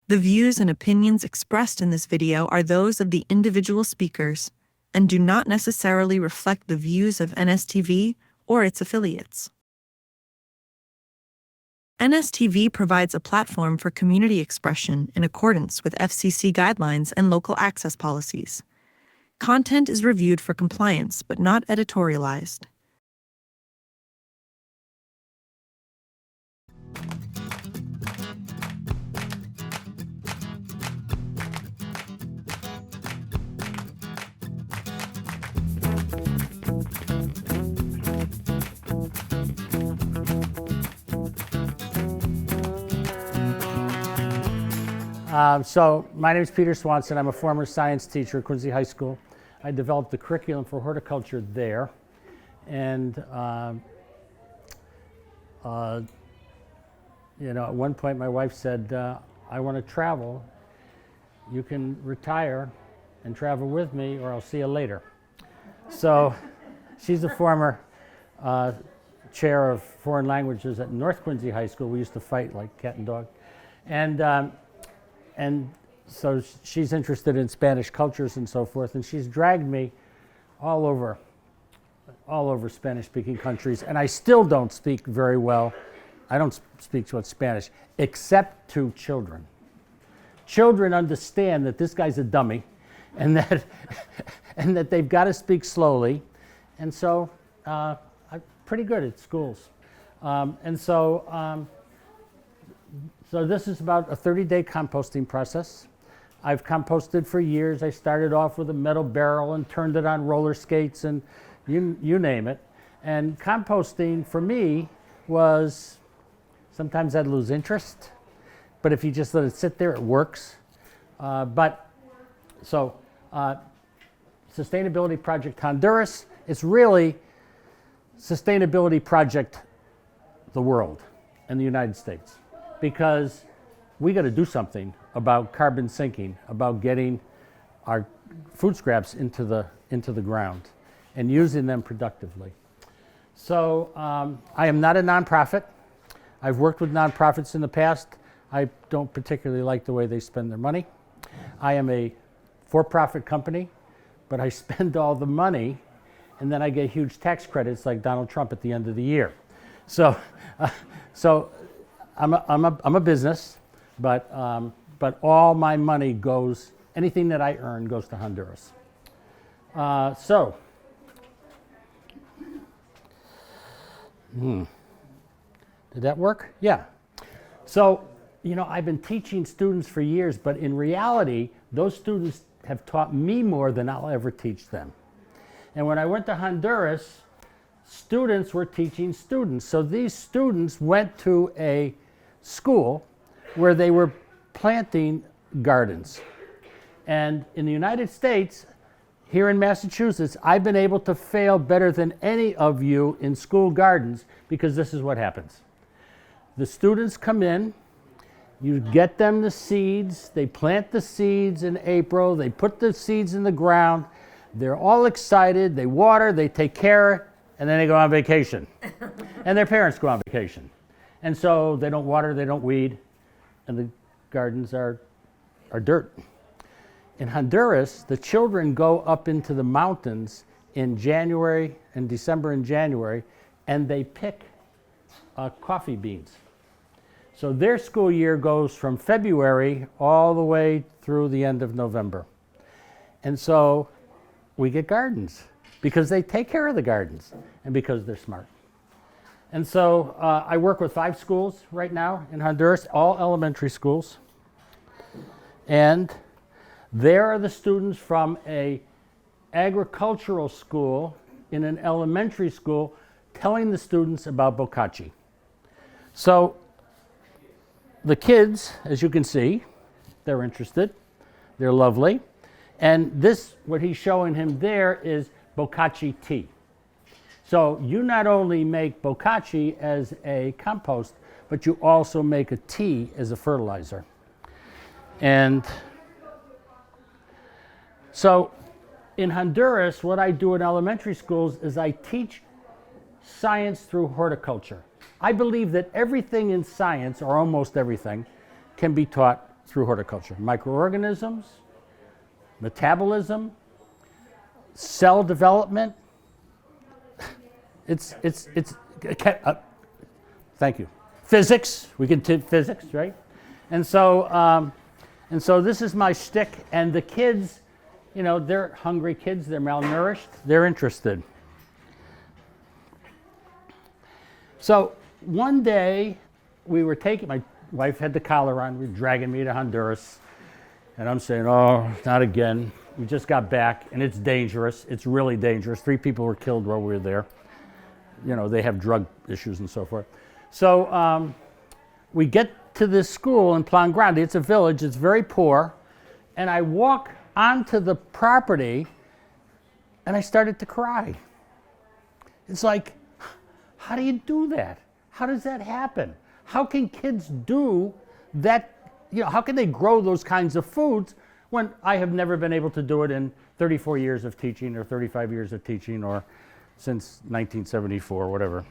The views and opinions expressed in this video are those of the individual speakers and do not necessarily reflect the views of NSTV or its affiliates. NSTV provides a platform for community expression in accordance with FCC guidelines and local access policies. Content is reviewed for compliance but not editorialized. So my name is Peter Swanson. I'm a former science teacher at Quincy High School. I developed the curriculum for horticulture there. And at one point my wife said, I want to travel. You can retire and travel with me or I'll see you later. So she's a former chair of foreign languages at North Quincy High School. We used to fight like cat and dog. And so she's interested in Spanish cultures and so forth, and she's dragged me all over Spanish-speaking countries, and I still don't speak very well. I don't speak much Spanish, except to children. Children understand that this guy's a dummy, and that they've got to speak slowly, and so I'm pretty good at schools. So this is about a 30-day composting process. I've composted for years. I started off with a metal barrel and turned it on roller skates and you name it. And composting for me was, sometimes I'd lose interest, but if you just let it sit there, it works. Sustainability Project Honduras, it's really Sustainability Project the world and the United States. Because we got to do something about carbon sinking, about getting our food scraps into the ground and using them productively. So I am not a nonprofit. I've worked with nonprofits in the past. I don't particularly like the way they spend their money. I am a for-profit company, but I spend all the money and then I get huge tax credits like Donald Trump at the end of the year. So I'm a business, but all my money goes, anything that I earn goes to Honduras. Did that work? Yeah. So, I've been teaching students for years, but in reality, those students have taught me more than I'll ever teach them. And when I went to Honduras, students were teaching students. So these students went to a school where they were planting gardens. And in the United States, here in Massachusetts, I've been able to fail better than any of you in school gardens because this is what happens. The students come in, you get them the seeds, they plant the seeds in April, they put the seeds in the ground, they're all excited, they water, they take care, and then they go on vacation. And their parents go on vacation. And so they don't water, they don't weed, and the gardens are dirt. In Honduras, the children go up into the mountains in January, in December and January, and they pick coffee beans. So their school year goes from February all the way through the end of November. And so we get gardens because they take care of the gardens and because they're smart. And so I work with 5 schools right now in Honduras, all elementary schools. And there are the students from an agricultural school in an elementary school telling the students about Bokashi. So the kids, as you can see, they're interested, they're lovely. And this, what he's showing him there is Bokashi tea. So you not only make Bokashi as a compost, but you also make a tea as a fertilizer. And so in Honduras, what I do in elementary schools is I teach science through horticulture. I believe that everything in science, or almost everything, can be taught through horticulture. Microorganisms, metabolism, cell development. Thank you. Physics, we can take physics, right? And so this is my shtick, and the kids, you know, they're hungry kids, they're malnourished, they're interested. So one day we were taking, my wife had the collar on, we were dragging me to Honduras, and I'm saying, oh, not again. We just got back, and it's dangerous. It's really dangerous. 3 people were killed while we were there. You know, they have drug issues and so forth. So we get to this school in Plan Grande. It's a village. It's very poor. And I walk onto the property, and I started to cry. It's like, how do you do that? How does that happen? How can kids do that? You know, how can they grow those kinds of foods when I have never been able to do it in 34 years of teaching or 35 years of teaching or since 1974, whatever.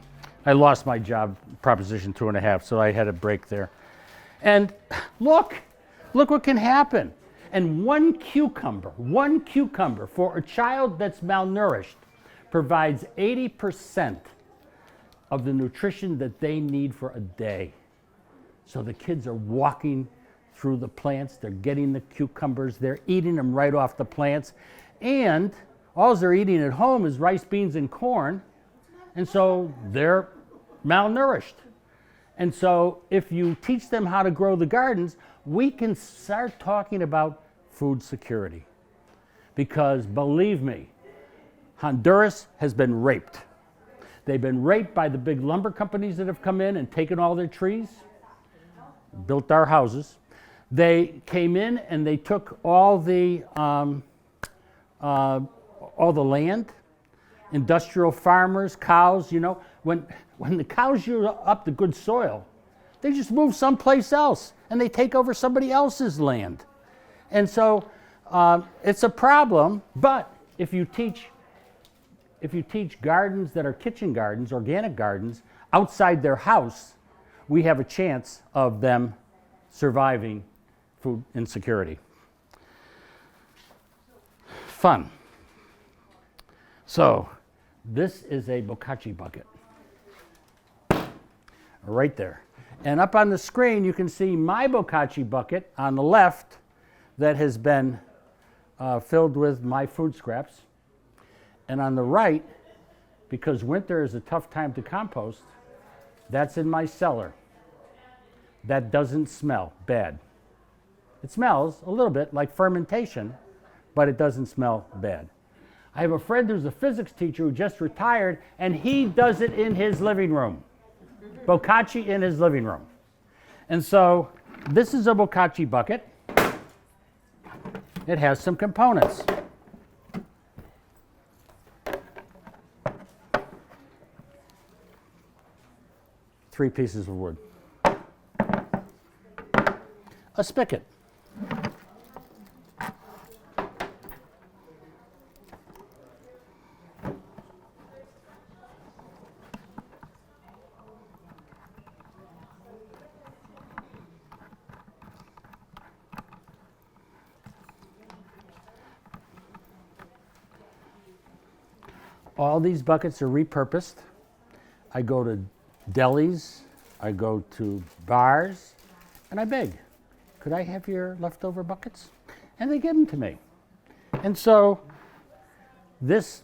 I lost my job, Proposition 2.5, so I had a break there. And look what can happen. And one cucumber for a child that's malnourished provides 80% of the nutrition that they need for a day. So the kids are walking through the plants, they're getting the cucumbers, they're eating them right off the plants, and all they're eating at home is rice, beans, and corn, and so they're malnourished. And so if you teach them how to grow the gardens, we can start talking about food security. Because believe me, Honduras has been raped. They've been raped by the big lumber companies that have come in and taken all their trees, built our houses. They came in and they took all the land, industrial farmers, cows. You know, when the cows use up the good soil, they just move someplace else and they take over somebody else's land. And so it's a problem. But if you teach gardens that are kitchen gardens, organic gardens, outside their house, we have a chance of them surviving food insecurity. Fun. So this is a Bokashi bucket. Right there. And up on the screen you can see my Bokashi bucket on the left that has been filled with my food scraps. And on the right, because winter is a tough time to compost, that's in my cellar. That doesn't smell bad. It smells a little bit like fermentation, but it doesn't smell bad. I have a friend who's a physics teacher who just retired, and he does it in his living room. Bokashi in his living room. And so this is a Bokashi bucket. It has some components. Three pieces of wood. A spigot. All these buckets are repurposed. I go to delis, I go to bars, and I beg, could I have your leftover buckets? And they give them to me. And so this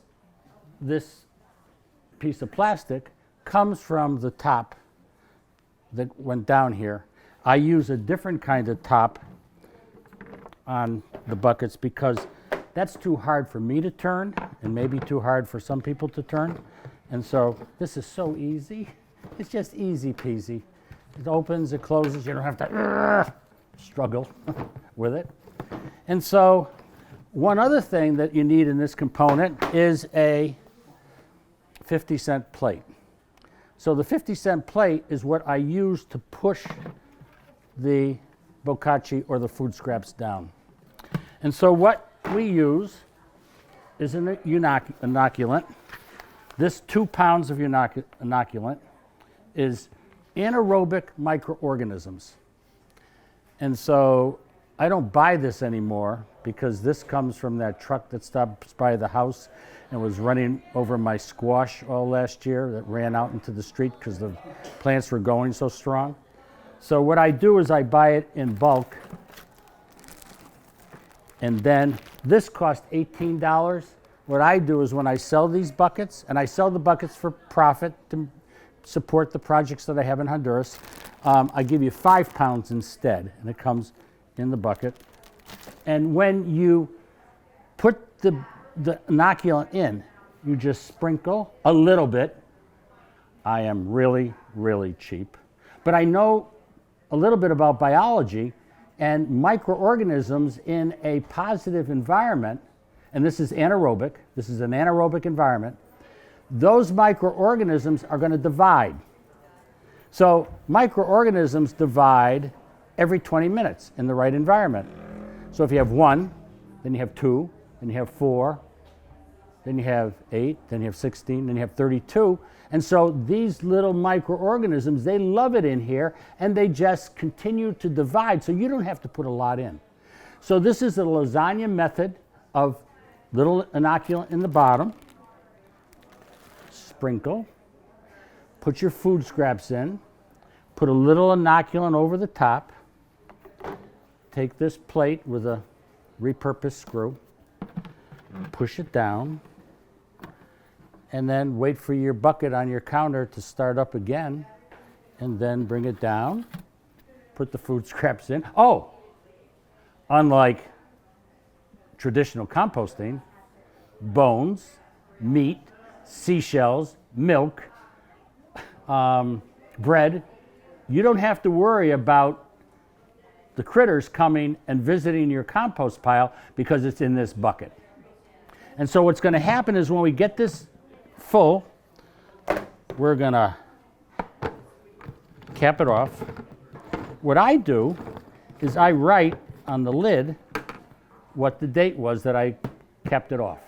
piece of plastic comes from the top that went down here. I use a different kind of top on the buckets because that's too hard for me to turn and maybe too hard for some people to turn. And so this is so easy. It's just easy peasy. It opens, it closes, you don't have to struggle with it. And so one other thing that you need in this component is a 50-cent plate. So the 50-cent plate is what I use to push the Bokashi or the food scraps down. And so what we use is an inoculant. This 2 pounds of inoculant is anaerobic microorganisms. And so I don't buy this anymore because this comes from that truck that stops by the house and was running over my squash all last year that ran out into the street because the plants were going so strong. So what I do is I buy it in bulk, and then this cost $18. What I do is when I sell these buckets, and I sell the buckets for profit to support the projects that I have in Honduras, I give you 5 pounds instead, and it comes in the bucket. And when you put the inoculant in, you just sprinkle a little bit. I am really, really cheap, but I know a little bit about biology, and microorganisms in a positive environment, and this is anaerobic, this is an anaerobic environment, those microorganisms are going to divide. So microorganisms divide every 20 minutes in the right environment. So if you have 1, then you have 2, then you have 4, then you have 8, then you have 16, then you have 32. And so these little microorganisms, they love it in here, and they just continue to divide, so you don't have to put a lot in. So this is the lasagna method of little inoculant in the bottom, sprinkle, put your food scraps in, put a little inoculant over the top, take this plate with a repurposed screw, push it down, and then wait for your bucket on your counter to start up again, and then bring it down, put the food scraps in. Oh, unlike traditional composting, bones, meat, seashells, milk, bread, you don't have to worry about the critters coming and visiting your compost pile because it's in this bucket. And so what's going to happen is when we get this full, we're going to cap it off. What I do is I write on the lid what the date was that I capped it off.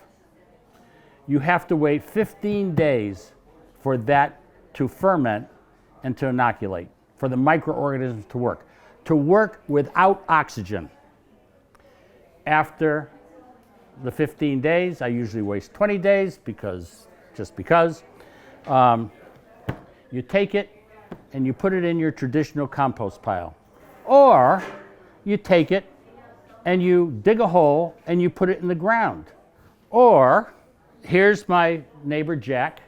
You have to wait 15 days for that to ferment and to inoculate, for the microorganisms to work without oxygen. After the 15 days, I usually waste 20 days just because. You take it and you put it in your traditional compost pile. Or you take it and you dig a hole and you put it in the ground. Or, here's my neighbor Jack.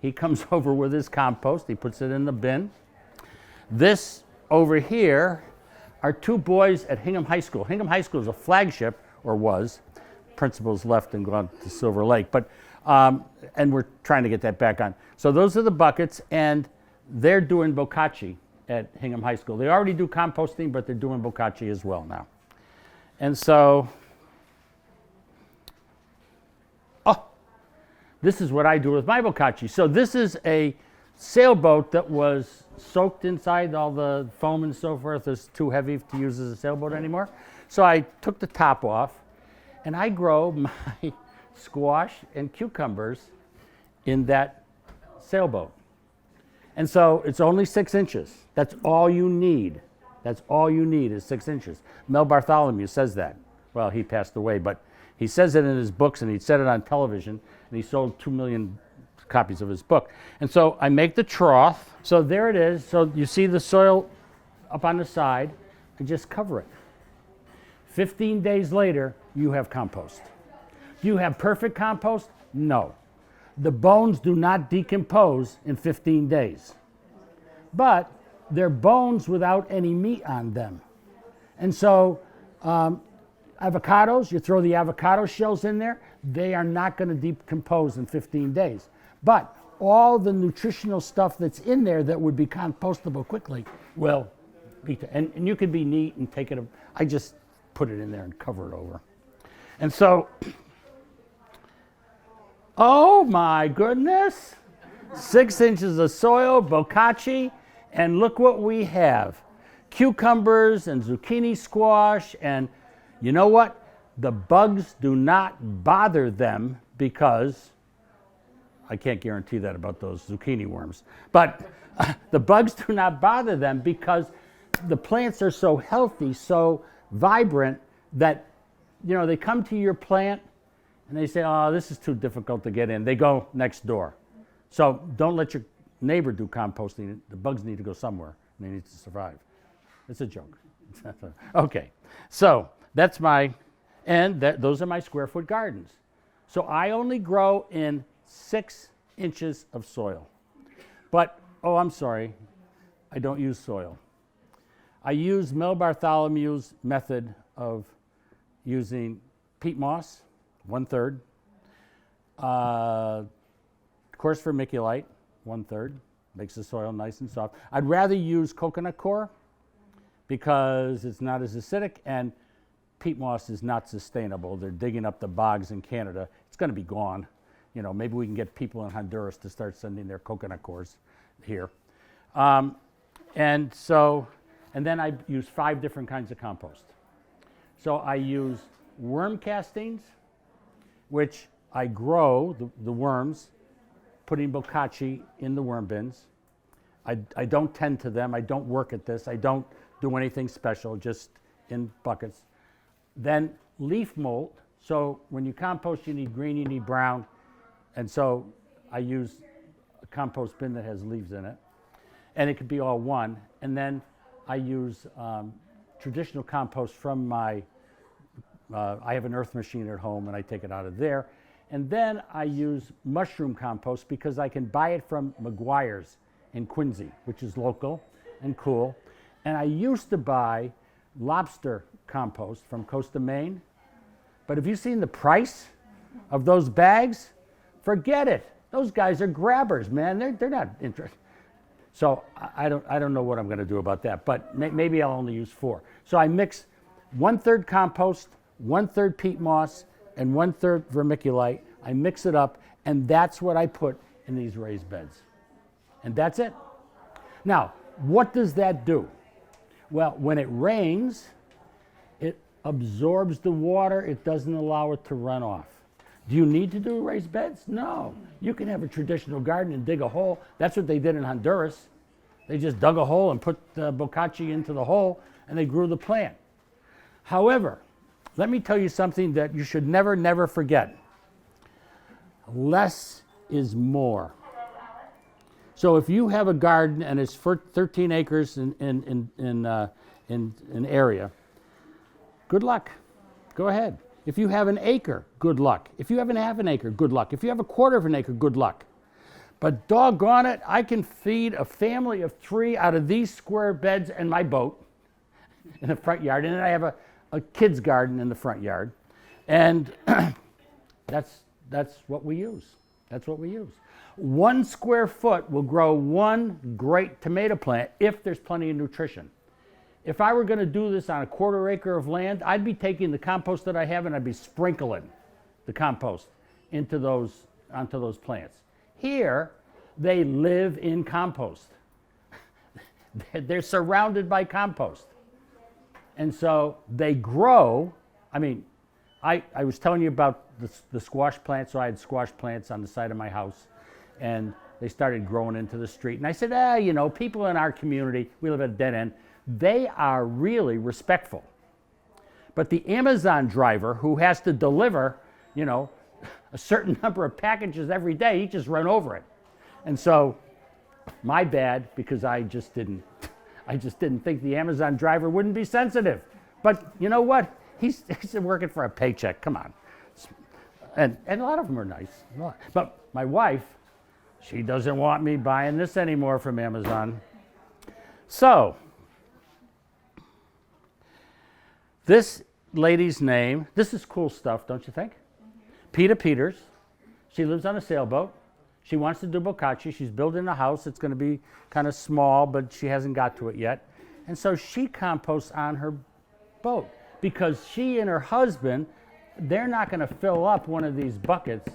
He comes over with his compost, he puts it in the bin. This over here are 2 boys at Hingham High School. Hingham High School is a flagship, or was. Principal's left and gone to Silver Lake, but and we're trying to get that back on. So those are the buckets, and they're doing Bokashi at Hingham High School. They already do composting, but they're doing Bokashi as well now. And so, this is what I do with my Bokashi. So this is a sailboat that was soaked inside, all the foam and so forth. It's too heavy to use as a sailboat anymore. So I took the top off, and I grow my squash and cucumbers in that sailboat. And so it's only 6 inches. That's all you need. That's all you need is 6 inches. Mel Bartholomew says that. Well, he passed away, but he says it in his books, and he said it on television, and he sold 2 million copies of his book. And so I make the trough. So there it is. So you see the soil up on the side. I just cover it. 15 days later, you have compost. Do you have perfect compost? No. The bones do not decompose in 15 days. But they're bones without any meat on them. And so avocados, you throw the avocado shells in there, they are not going to decompose in 15 days. But all the nutritional stuff that's in there that would be compostable quickly will be, and you can be neat and take it, I just put it in there and cover it over. And so, oh my goodness, 6 inches of soil, Bokashi, and look what we have. Cucumbers and zucchini squash, and you know what? The bugs do not bother them because, I can't guarantee that about those zucchini worms, but the bugs do not bother them because the plants are so healthy, so vibrant that, you know, they come to your plant and they say, oh, this is too difficult to get in. They go next door. So don't let your neighbor do composting. The bugs need to go somewhere and they need to survive. It's a joke. Okay, so that's those are my square foot gardens. So I only grow in 6 inches of soil. But, oh, I'm sorry, I don't use soil. I use Mel Bartholomew's method of using peat moss, 1/3, coarse vermiculite, 1/3, makes the soil nice and soft. I'd rather use coconut coir because it's not as acidic, and peat moss is not sustainable. They're digging up the bogs in Canada. It's going to be gone. You know, maybe we can get people in Honduras to start sending their coconut cores here. And then I use 5 different kinds of compost. So I use worm castings, which I grow the worms, putting Bokashi in the worm bins. I don't tend to them. I don't work at this. I don't do anything special, just in buckets. Then leaf mold. So when you compost, you need green, you need brown. And so I use a compost bin that has leaves in it. And it could be all one. And then I use traditional compost from my, I have an earth machine at home and I take it out of there. And then I use mushroom compost because I can buy it from McGuire's in Quincy, which is local and cool. And I used to buy lobster compost from Costa, Maine. But have you seen the price of those bags? Forget it. Those guys are grabbers, man. They're not interested. So I don't know what I'm going to do about that, but maybe I'll only use 4. So I mix 1/3 compost, 1/3 peat moss, and 1/3 vermiculite. I mix it up, and that's what I put in these raised beds. And that's it. Now, what does that do? Well, when it rains, it absorbs the water. It doesn't allow it to run off. Do you need to do raised beds? No. You can have a traditional garden and dig a hole. That's what they did in Honduras. They just dug a hole and put Bokashi into the hole, and they grew the plant. However, let me tell you something that you should never, never forget. Less is more. So if you have a garden and it's for 13 acres in area, good luck. Go ahead. If you have an acre, good luck. If you have a half an acre, good luck. If you have a quarter of an acre, good luck. But doggone it, I can feed a family of 3 out of these square beds and my boat in the front yard. And then I have a kid's garden in the front yard. And that's what we use. That's what we use. 1 square foot will grow 1 great tomato plant if there's plenty of nutrition. If I were going to do this on a quarter acre of land, I'd be taking the compost that I have and I'd be sprinkling the compost onto those plants. Here, they live in compost. They're surrounded by compost. And so they grow. I mean, I was telling you about the squash plants, so I had squash plants on the side of my house, and they started growing into the street. And I said, you know, people in our community, we live at a dead end, they are really respectful. But the Amazon driver who has to deliver, you know, a certain number of packages every day, he just run over it. And so, my bad, because I just didn't think the Amazon driver wouldn't be sensitive. But you know what? He's working for a paycheck. Come on. And a lot of them are nice. But my wife, she doesn't want me buying this anymore from Amazon. So, this lady's name, this is cool stuff, don't you think? Peta Peters. She lives on a sailboat. She wants to do Bokashi. She's building a house. It's going to be kind of small, but she hasn't got to it yet. And so she composts on her boat because she and her husband, they're not going to fill up one of these buckets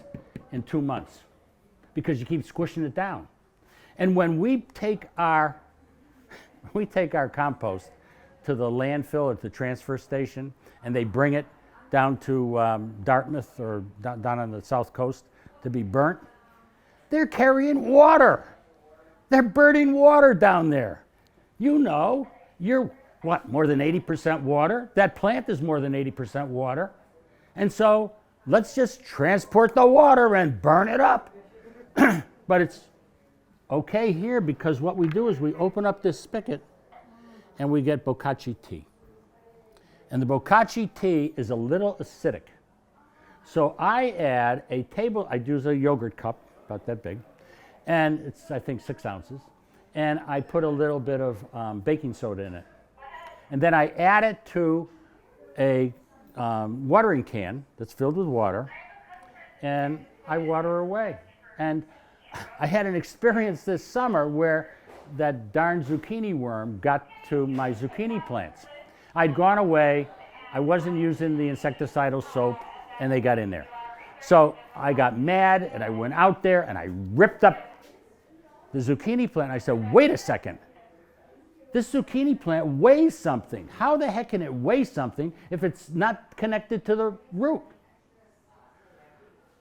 in 2 months because you keep squishing it down. And when we take our compost to the landfill at the transfer station, and they bring it down to Dartmouth or down on the south coast to be burnt, they're carrying water. They're burning water down there. You know, your what, more than 80% water? That plant is more than 80% water. And so let's just transport the water and burn it up. But it's okay here because what we do is we open up this spigot and we get Bokashi tea. And the Bokashi tea is a little acidic. So I add I use a yogurt cup, about that big, and it's, I think, 6 ounces. And I put a little bit of baking soda in it. And then I add it to a watering can that's filled with water, and I water away. And I had an experience this summer where that darn zucchini worm got to my zucchini plants. I'd gone away, I wasn't using the insecticidal soap, and they got in there. So I got mad, and I went out there, and I ripped up the zucchini plant. I said, wait a second. This zucchini plant weighs something. How the heck can it weigh something if it's not connected to the root?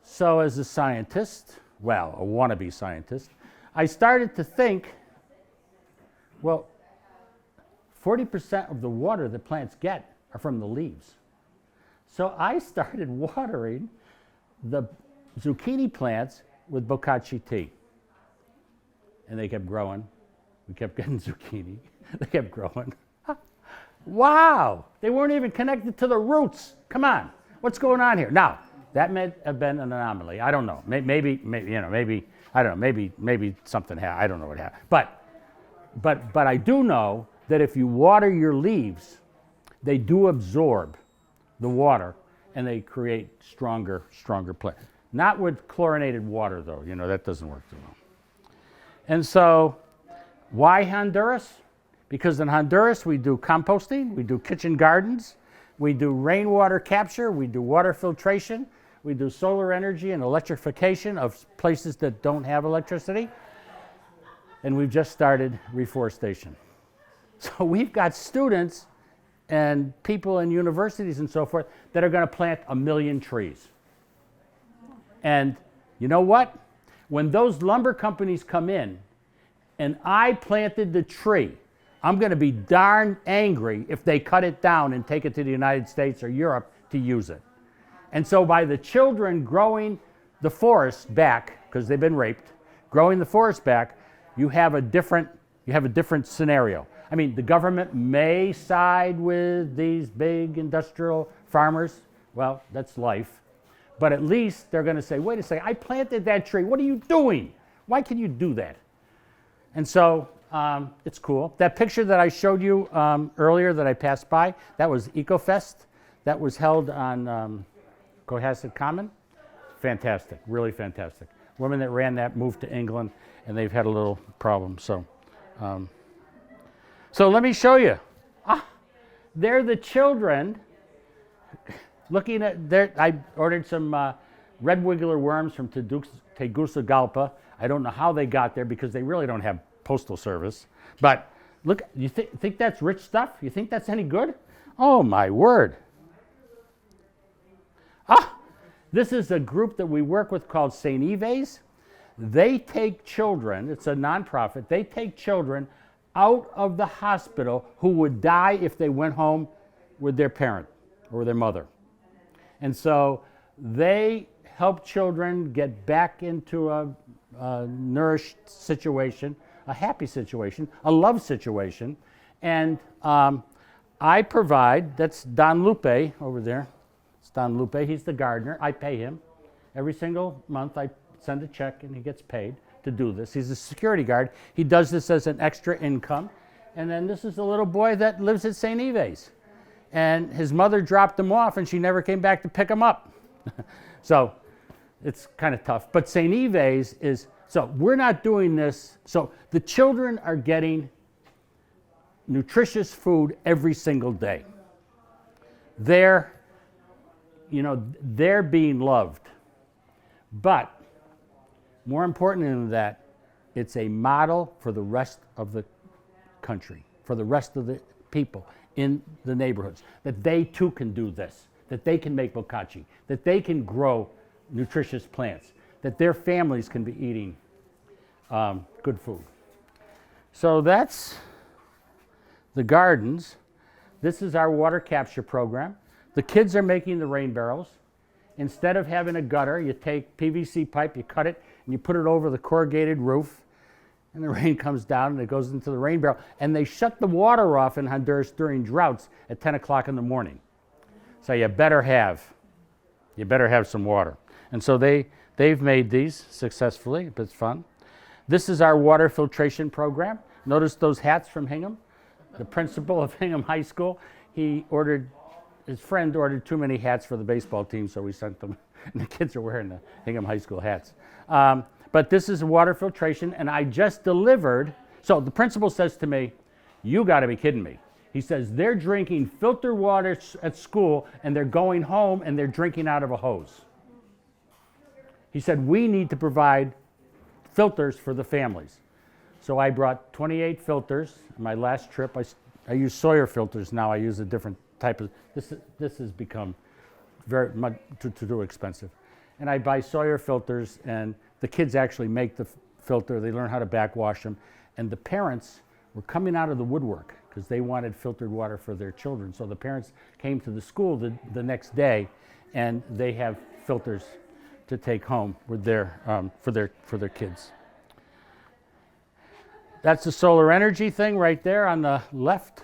So as a scientist, well, a wannabe scientist, I started to think, well, 40% of the water that plants get are from the leaves. So I started watering the zucchini plants with Bokashi tea. And they kept growing. We kept getting zucchini. They kept growing. Wow! They weren't even connected to the roots. Come on, what's going on here? Now, that may have been an anomaly. I don't know. Maybe I don't know. Maybe something happened. I don't know what happened. But I do know that if you water your leaves, they do absorb the water and they create stronger plants. Not with chlorinated water, though. You know, that doesn't work too well. And so, why Honduras? Because in Honduras we do composting, we do kitchen gardens, we do rainwater capture, we do water filtration, we do solar energy and electrification of places that don't have electricity, and we've just started reforestation. So we've got students and people in universities and so forth that are going to plant 1 million trees. And you know what? When those lumber companies come in and I planted the tree, I'm going to be darn angry if they cut it down and take it to the United States or Europe to use it. And so by the children growing the forest back, because they've been raped, growing the forest back, you have a different scenario. I mean, the government may side with these big industrial farmers. Well, that's life. But at least they're going to say, wait a second, I planted that tree. What are you doing? Why can you do that? And so it's cool. That picture that I showed you earlier that I passed by, that was EcoFest. That was held on Cohasset Common. Fantastic, really fantastic. Women that ran that moved to England, and they've had a little problem. So let me show you. They're the children looking at I ordered some red wiggler worms from Tegucigalpa. I don't know how they got there because they really don't have postal service. But look, you think that's rich stuff? You think that's any good? Oh my word. This is a group that we work with called St. Yves. They take children, it's a nonprofit, they take children out of the hospital who would die if they went home with their parent or their mother. And so they help children get back into a nourished situation, a happy situation, a love situation. And I provide, that's Don Lupe over there. It's Don Lupe, he's the gardener. I pay him. Every single month I send a check and he gets paid to do this. He's a security guard. He does this as an extra income. And then this is the little boy that lives at St. Yves. And his mother dropped him off and she never came back to pick him up. So it's kind of tough. But St. Yves is, so we're not doing this. So the children are getting nutritious food every single day. They're being loved. But more important than that, it's a model for the rest of the country, for the rest of the people in the neighborhoods, that they too can do this, that they can make bokashi, that they can grow nutritious plants, that their families can be eating good food. So that's the gardens. This is our water capture program. The kids are making the rain barrels. Instead of having a gutter, you take PVC pipe, you cut it, and you put it over the corrugated roof, and the rain comes down and it goes into the rain barrel. And they shut the water off in Honduras during droughts at 10 o'clock in the morning. So you better have some water. And so they've made these successfully, but it's fun. This is our water filtration program. Notice those hats from Hingham. The principal of Hingham High School, his friend ordered too many hats for the baseball team, so we sent them, and the kids are wearing the Hingham High School hats. But this is water filtration, and I just delivered, so the principal says to me, "You gotta be kidding me." He says, "They're drinking filtered water at school, and they're going home, and they're drinking out of a hose." He said, "We need to provide filters for the families." So I brought 28 filters. My last trip, I use Sawyer filters now. I use a different type of, this has become very much too expensive. And I buy Sawyer filters, and the kids actually make the filter. They learn how to backwash them. And the parents were coming out of the woodwork because they wanted filtered water for their children. So the parents came to the school the next day, and they have filters to take home with for their kids. That's the solar energy thing right there on the left.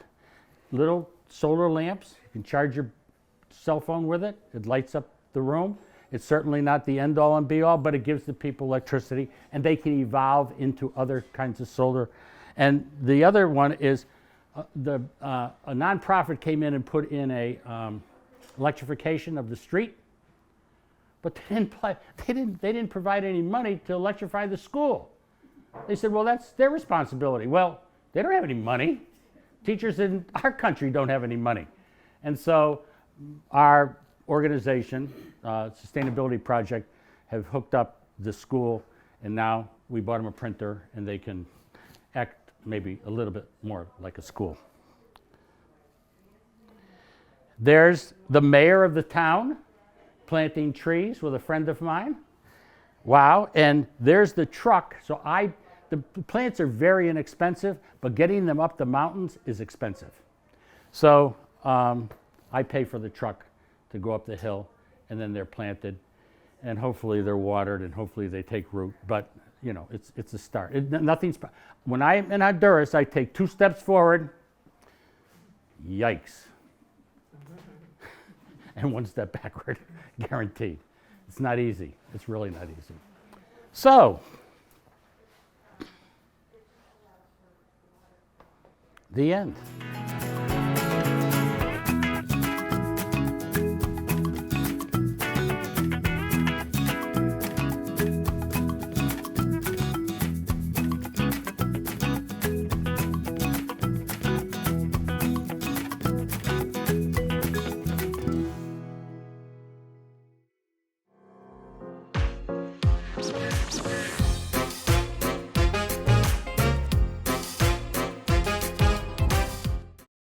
Little solar lamps. You can charge your cell phone with it. It lights up the room. It's certainly not the end all and be all, but it gives the people electricity, and they can evolve into other kinds of solar. And the other one is a nonprofit came in and put in a electrification of the street, but they didn't provide any money to electrify the school. They said, well, that's their responsibility. Well, they don't have any money. Teachers in our country don't have any money. And so our organization, Sustainability Project, have hooked up the school, and now we bought them a printer, and they can act maybe a little bit more like a school. There's the mayor of the town planting trees with a friend of mine. Wow, and there's the truck. So the plants are very inexpensive, but getting them up the mountains is expensive. So I pay for the truck to go up the hill, and then they're planted, and hopefully they're watered, and hopefully they take root. But you know, it's a start. When I'm in Honduras, I take 2 steps forward, yikes, and 1 step backward, guaranteed. It's not easy. It's really not easy. So, the end.